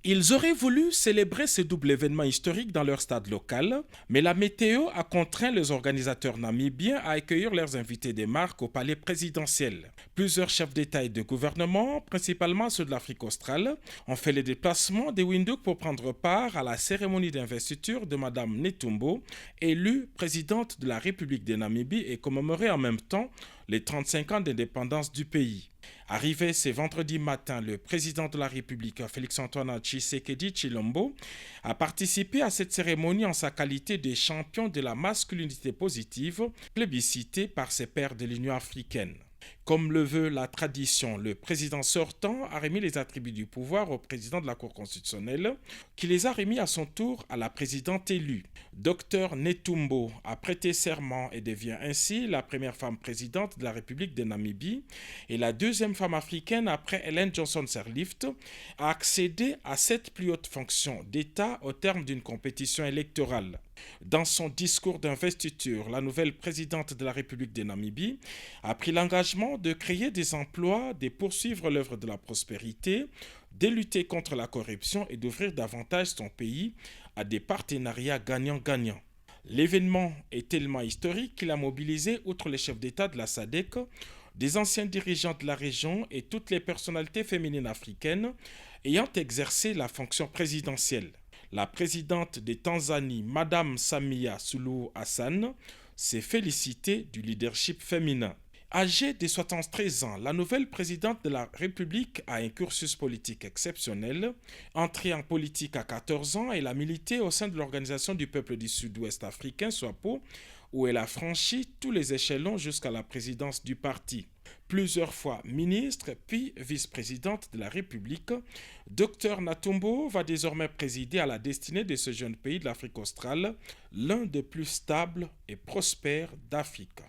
Ils auraient voulu célébrer ce double événement historique dans leur stade local, mais la météo a contraint les organisateurs namibiens à accueillir leurs invités des marques au palais présidentiel. Plusieurs chefs d'État et de gouvernement, principalement ceux de l'Afrique australe, ont fait les déplacements des Windhoek pour prendre part à la cérémonie d'investiture de Mme Netumbo, élue présidente de la République de Namibie et commémorer en même temps les 35 ans d'indépendance du pays. Arrivé ce vendredi matin, le président de la République, Félix-Antoine Tshisekedi Tshilombo, a participé à cette cérémonie en sa qualité de champion de la masculinité positive, plébiscité par ses pairs de l'Union africaine. Comme le veut la tradition, le président sortant a remis les attributs du pouvoir au président de la Cour constitutionnelle, qui les a remis à son tour à la présidente élue. Dr Netumbo a prêté serment et devient ainsi la première femme présidente de la République de Namibie et la deuxième femme africaine après Ellen Johnson Sirleaf à accéder à cette plus haute fonction d'État au terme d'une compétition électorale. Dans son discours d'investiture, la nouvelle présidente de la République de Namibie a pris l'engagement de créer des emplois, de poursuivre l'œuvre de la prospérité, de lutter contre la corruption et d'ouvrir davantage son pays à des partenariats gagnant-gagnant. L'événement est tellement historique qu'il a mobilisé, outre les chefs d'État de la SADC, des anciens dirigeants de la région et toutes les personnalités féminines africaines ayant exercé la fonction présidentielle. La présidente de Tanzanie, Madame Samia Suluhu Hassan, s'est félicitée du leadership féminin. Âgée de 73 ans, la nouvelle présidente de la République a un cursus politique exceptionnel. Entrée en politique à 14 ans, elle a milité au sein de l'Organisation du peuple du Sud-Ouest africain, SWAPO, où elle a franchi tous les échelons jusqu'à la présidence du parti. Plusieurs fois ministre puis vice-présidente de la République, Dr Netumbo va désormais présider à la destinée de ce jeune pays de l'Afrique australe, l'un des plus stables et prospères d'Afrique.